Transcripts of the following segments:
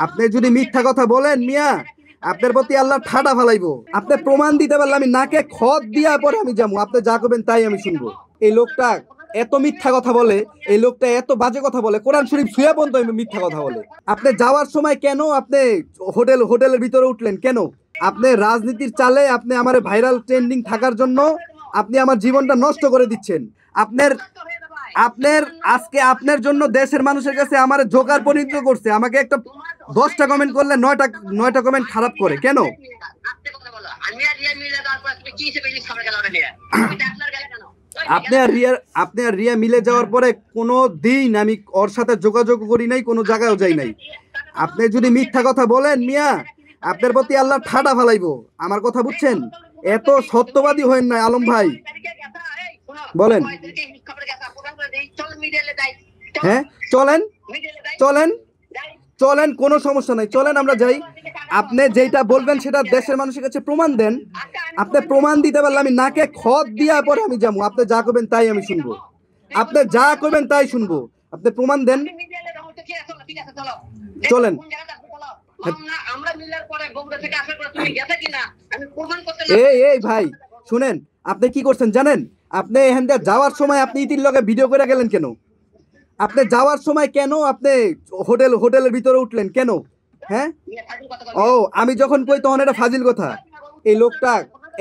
আপনি যদি মিথ্যা কথা বলেন মিয়া, আপনার প্রতি আল্লাহ ঠাডা ফালাইবো। আপনি প্রমাণ দিতে পারলে আমি নাকে খত দিয়া পরে আমি যাবো, আপনি যা করবেন তাই আমি শুনবো। এই লোকটা এত মিথ্যা কথা বলে, এই লোকটা এত বাজে কথা বলে, কোরআন শরীফ ছুঁয়া পর্যন্ত মিথ্যা কথা বলে। আপনি যাওয়ার সময় কেন আপনি হোটেলের ভিতরে উঠলেন কেন? আপনি রাজনীতির চালে আপনি আমার ভাইরাল ট্রেন্ডিং থাকার জন্য আপনি আমার জীবনটা নষ্ট করে দিচ্ছেন। আপনার আপনার আজকে আপনার জন্য দেশের মানুষের কাছে আমার জোকার পরিণত করছে। আমাকে একটা 10টা কমেন্ট করলে 9টা কমেন্ট খারাপ করে কেন? আপনি আর রিয়া মিলে যাওয়ার পরে কোনো দিন আমি ওর সাথে যোগাযোগ করি নাই, কোনো জায়গায়ও যাই নাই। আপনি যদি মিথ্যা কথা বলেন মিয়া, আপনার প্রতি আল্লাহ ঠাডা ফালাইবো। আমার কথা বুঝছেন? এত সত্যবাদী হয়েন না আলম ভাই। বলেন। হ্যাঁ চলেন চলেন চলেন, কোনো সমস্যা নাই, চলেন আমরা যাই। আপনি যেটা বলবেন সেটা দেশের মানুষের কাছে প্রমাণ দেন। আপনি প্রমাণ দিতে পারলে আমি নাকে খত দিয়া পরে আমি যাবো, আপনি যা করবেন তাই আমি শুনবো। আপনি যা করবেন তাই শুনবো, আপনি প্রমাণ দেন। চলেন। এই ভাই শুনেন, আপনি কি করছেন জানেন? আপনি এখান দিয়ে যাওয়ার সময় আপনি ইতির লগে ভিডিও করে গেলেন কেন? আপনি যাওয়ার সময় কেন আপনি হোটেলের ভিতরে উঠলেন কেন? হ্যাঁ ও আমি যখন কই তখন এটা ফাজিল কথা। এই লোকটা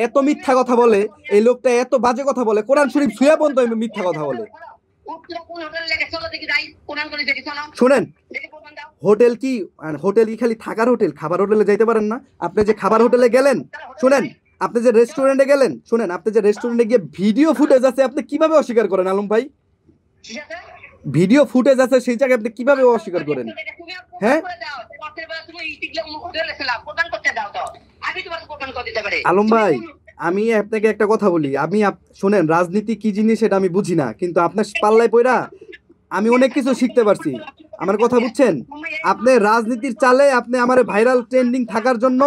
এত মিথ্যা কথা বলে, এই লোকটা এত বাজে কথা বলে, কোরআন শরীফ ছুঁয়া পর্যন্ত মিথ্যা কথা বলে। শুনেন, হোটেল কি খালি থাকার হোটেল? খাবার হোটেলে যাইতে পারেন না? আপনি যে খাবার হোটেলে গেলেন, শুনেন, আপনি যে রেস্টুরেন্টে গেলেন, শুনেন, আপনি যে রেস্টুরেন্টে গিয়ে ভিডিও ফুটেজ আছে, আপনি কিভাবে অস্বীকার করেন আলম ভাই? ভিডিও ফুটেজ আছে সেই জায়গায় আপনি কিভাবে অস্বীকার করেন? হ্যাঁ আলম ভাই, আমি আপনাকে একটা কথা বলি, শুনেন, রাজনীতি কি জিনিস এটা আমি বুঝি না, কিন্তু আপনার পাল্লায় পড়া আমি অনেক কিছু শিখতে পারছি। আমার কথা বুঝছেন? আপনি রাজনীতির চালে আপনি আমার ভাইরাল ট্রেন্ডিং থাকার জন্য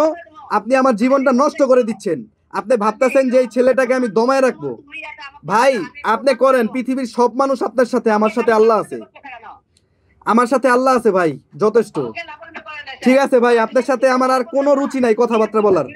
আপনি আমার জীবনটা নষ্ট করে দিচ্ছেন। আপনি ভাবতেছেন যে এই ছেলেটাকে আমি দমায় রাখবো। ভাই আপনি করেন, পৃথিবীর সব মানুষ আপনার সাথে, আমার সাথে আল্লাহ আছে, আমার সাথে আল্লাহ আছে ভাই, যথেষ্ট। ঠিক আছে ভাই, আপনার সাথে আমার আর কোনো রুচি নাই কথাবার্তা বলার।